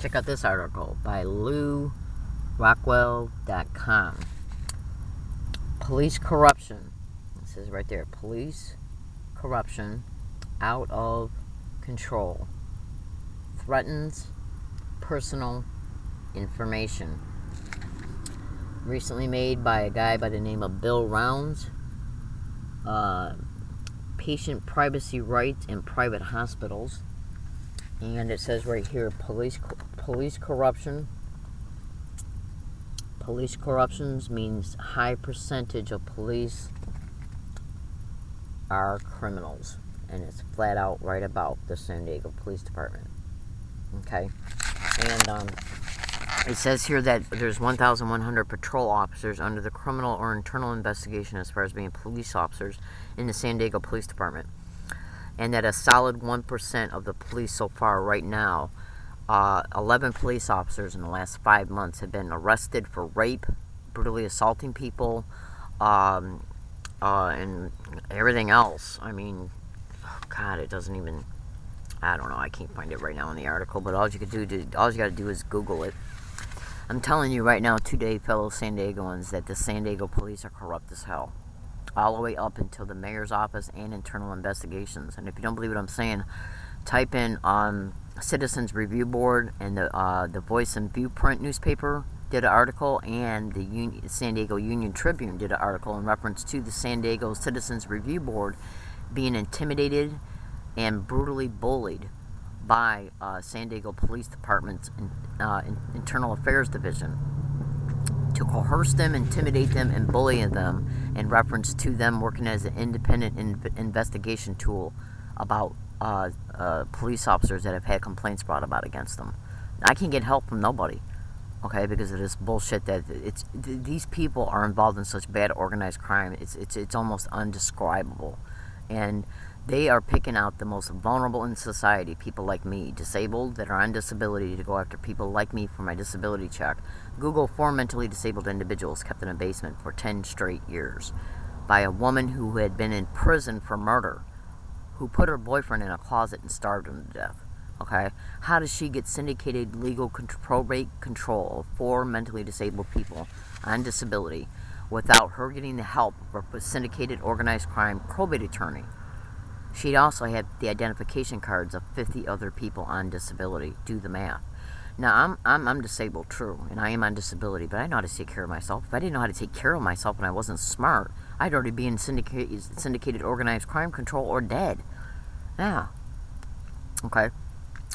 Check out this article by LouRockwell.com. Police corruption. It says right there, police corruption out of control. Threatens personal information. Recently made by a guy by the name of Bill Rounds. Patient privacy rights in private hospitals. And it says right here, police corruption. Police corruptions means high percentage of police are criminals. And it's flat out right about the San Diego Police Department. Okay? And it says here that there's 1,100 patrol officers under the criminal or internal investigation as far as being police officers in the San Diego Police Department. And that a solid 1% of the police so far right now, 11 police officers in the last 5 months have been arrested for rape, brutally assaulting people, and everything else. I mean, God, it doesn't even, I don't know, I can't find it right now in the article, but all you gotta do is Google it. I'm telling you right now, today, fellow San Diegoans, that the San Diego police are corrupt as hell. All the way up until the mayor's office and internal investigations. And if you don't believe what I'm saying, type in Citizens Review Board, and the Voice and Viewprint newspaper did an article, and the San Diego Union Tribune did an article in reference to the San Diego Citizens Review Board being intimidated and brutally bullied by San Diego Police Department's Internal Affairs Division to coerce them, intimidate them, and bully them in reference to them working as an independent investigation tool about police officers that have had complaints brought about against them. I can't get help from nobody, okay, because of this bullshit that these people are involved in such bad organized crime. It's almost undescribable, and they are picking out the most vulnerable in society, people like me, disabled, that are on disability, to go after people like me for my disability check. Google 4 mentally disabled individuals kept in a basement for 10 straight years by a woman who had been in prison for murder, who put her boyfriend in a closet and starved him to death. Okay? How does she get syndicated legal probate control of 4 mentally disabled people on disability without her getting the help of a syndicated organized crime probate attorney? She'd also had the identification cards of 50 other people on disability. Do the math. Now, I'm disabled, true, and I am on disability, but I know how to take care of myself. If I didn't know how to take care of myself and I wasn't smart, I'd already be in syndicated organized crime control or dead. Yeah. Okay.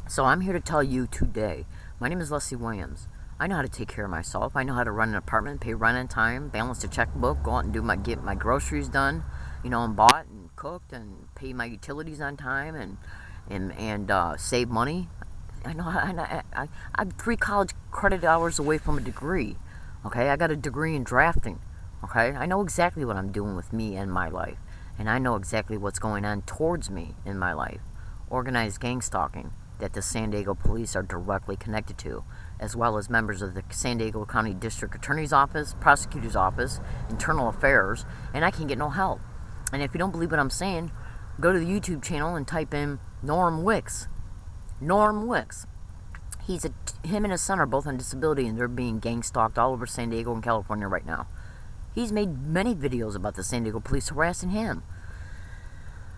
So I'm here to tell you today, my name is Leslie Williams. I know how to take care of myself. I know how to run an apartment, pay rent on time, balance the checkbook, go out and get my groceries done, and bought and cooked, and pay my utilities on time, and save money. I'm 3 college credit hours away from a degree. Okay, I got a degree in drafting. Okay, I know exactly what I'm doing with me and my life, and I know exactly what's going on towards me in my life. Organized gang stalking that the San Diego police are directly connected to, as well as members of the San Diego County District Attorney's Office, Prosecutor's Office, Internal Affairs, and I can't get no help. And if you don't believe what I'm saying, go to the YouTube channel and type in Norm Wicks. Norm Wicks. Him and his son are both on disability, and they're being gang stalked all over San Diego and California right now. He's made many videos about the San Diego police harassing him.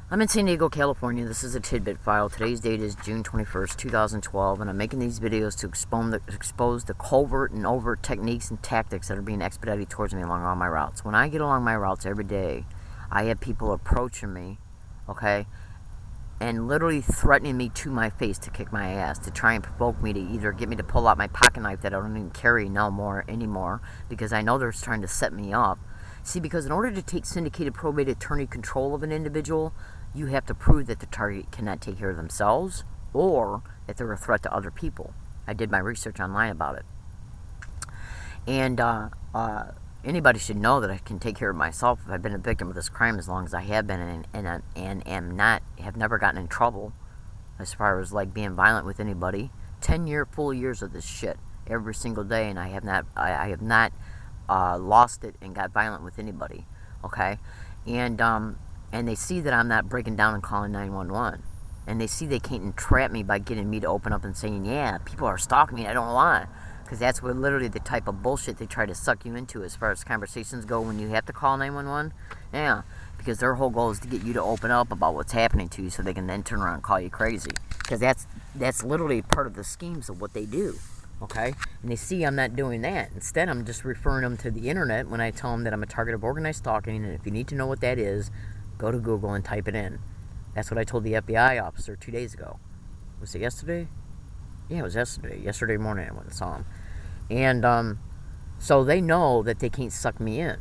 I'm in San Diego, California. This is a tidbit file. Today's date is June 21st, 2012, and I'm making these videos to expose the covert and overt techniques and tactics that are being expedited towards me along all my routes. When I get along my routes every day, I have people approaching me, okay, and literally threatening me to my face to kick my ass, to try and provoke me to either get me to pull out my pocket knife that I don't even carry anymore, because I know they're trying to set me up. See, because in order to take syndicated probate attorney control of an individual, you have to prove that the target cannot take care of themselves, or that they're a threat to other people. I did my research online about it. And anybody should know that I can take care of myself if I've been a victim of this crime as long as I have been, and have never gotten in trouble as far as like being violent with anybody. 10 full years of this shit every single day, and I have not lost it and got violent with anybody. Okay, and they see that I'm not breaking down and calling 911. and they see they can't entrap me by getting me to open up and saying, yeah, people are stalking me, I don't know why. Because that's what literally the type of bullshit they try to suck you into as far as conversations go when you have to call 911. Yeah, because their whole goal is to get you to open up about what's happening to you so they can then turn around and call you crazy. Because that's literally part of the schemes of what they do. Okay? And they see I'm not doing that. Instead, I'm just referring them to the internet when I tell them that I'm a target of organized stalking, and if you need to know what that is, go to Google and type it in. That's what I told the FBI officer 2 days ago. Was it yesterday? Yeah, it was yesterday. Yesterday morning I went and saw him. And so they know that they can't suck me in.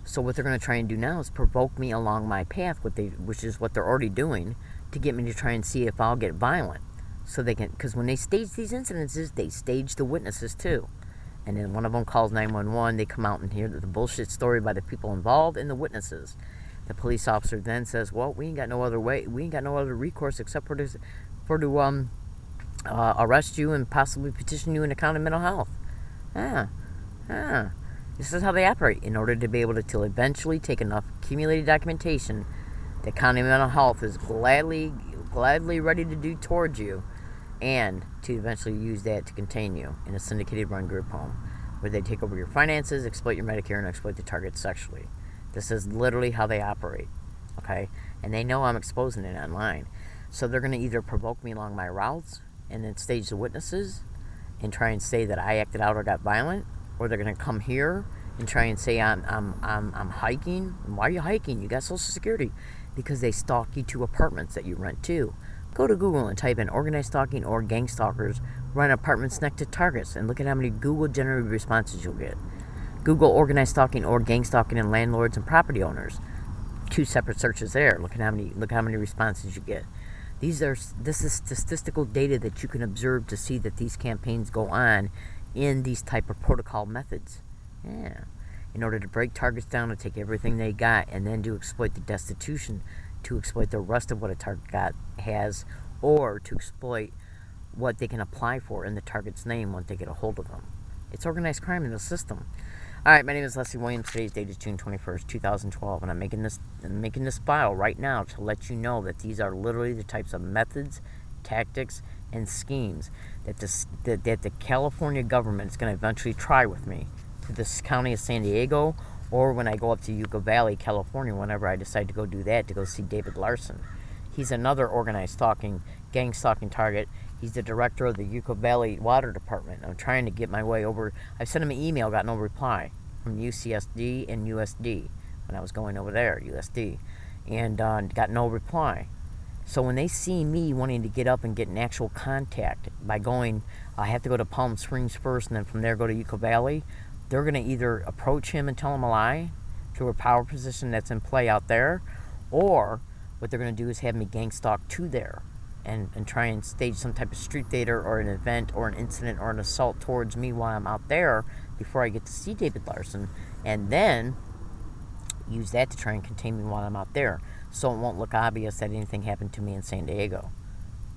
So what they're going to try and do now is provoke me along my path, which is what they're already doing, to get me to try and see if I'll get violent. So they can, because when they stage these incidences, they stage the witnesses too. And then one of them calls 911, they come out and hear the bullshit story by the people involved and the witnesses. The police officer then says, well, we ain't got no other recourse except for to arrest you and possibly petition you in the county mental health. This is how they operate. In order to be able to eventually take enough accumulated documentation that county mental health is gladly ready to do towards you, and to eventually use that to contain you in a syndicated run group home, where they take over your finances, exploit your Medicare, and exploit the target sexually. This is literally how they operate, okay? And they know I'm exposing it online. So they're going to either provoke me along my routes and then stage the witnesses and try and say that I acted out or got violent, or they're going to come here and try and say I'm hiking. And why are you hiking? You got Social Security. Because they stalk you to apartments that you rent too. Go to Google and type in organized stalking or gang stalkers run apartments next to targets, and look at how many Google generated responses you'll get. Google organized stalking or gang stalking and landlords and property owners. 2 separate searches there. Look how many responses you get. This is statistical data that you can observe to see that these campaigns go on in these type of protocol methods. Yeah. In order to break targets down and take everything they got, and then to exploit the destitution, to exploit the rest of what a target has, or to exploit what they can apply for in the target's name once they get a hold of them. It's organized crime in the system. All right, my name is Leslie Williams. Today's date is June 21st, 2012, and I'm making this file right now to let you know that these are literally the types of methods, tactics, and schemes that the California government is going to eventually try with me to this county of San Diego, or when I go up to Yucca Valley, California, whenever I decide to go do that, to go see David Larson. He's another organized gang stalking target. He's the director of the Yucca Valley Water Department. I'm trying to get my way over. I sent him an email, got no reply from UCSD and USD when I was going over there, USD, and got no reply. So when they see me wanting to get up and get an actual contact by going, I have to go to Palm Springs first and then from there go to Yucca Valley, they're going to either approach him and tell him a lie through a power position that's in play out there, or what they're going to do is have me gang stalk to there and try and stage some type of street theater or an event or an incident or an assault towards me while I'm out there before I get to see David Larson, and then use that to try and contain me while I'm out there, so it won't look obvious that anything happened to me in San Diego.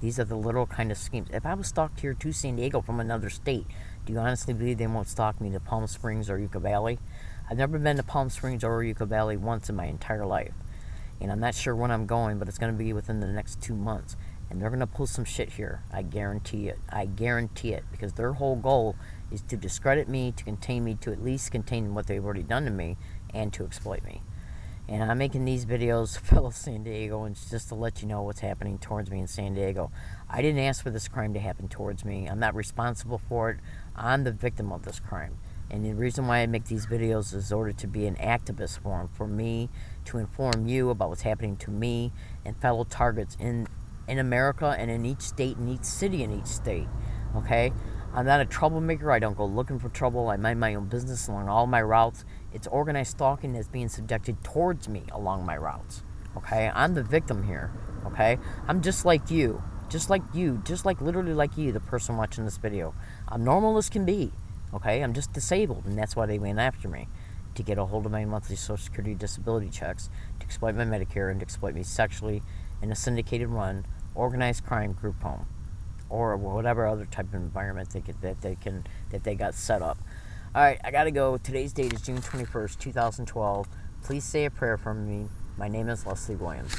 These are the little kind of schemes. If I was stalked here to San Diego from another state, do you honestly believe they won't stalk me to Palm Springs or Yucca Valley? I've never been to Palm Springs or Yucca Valley once in my entire life. And I'm not sure when I'm going, but it's going to be within the next 2 months. And they're going to pull some shit here. I guarantee it. I guarantee it. Because their whole goal is to discredit me, to contain me, to at least contain what they've already done to me, and to exploit me. And I'm making these videos, fellow San Diegoans, just to let you know what's happening towards me in San Diego. I didn't ask for this crime to happen towards me. I'm not responsible for it. I'm the victim of this crime. And the reason why I make these videos is in order to be an activist forum for me, to inform you about what's happening to me and fellow targets in America and in each state, in each city, in each state. Okay? I'm not a troublemaker. I don't go looking for trouble. I mind my own business along all my routes. It's organized stalking that's being subjected towards me along my routes. Okay? I'm the victim here. Okay? I'm just like you. Just like you. Just like literally like you, the person watching this video. I'm normal as can be. Okay? I'm just disabled, and that's why they went after me. To get a hold of my monthly Social Security disability checks, to exploit my Medicare, and to exploit me sexually in a syndicated run, organized crime group home, or whatever other type of environment that they got set up. All right, I gotta go. Today's date is June 21st, 2012. Please say a prayer for me. My name is Leslie Williams.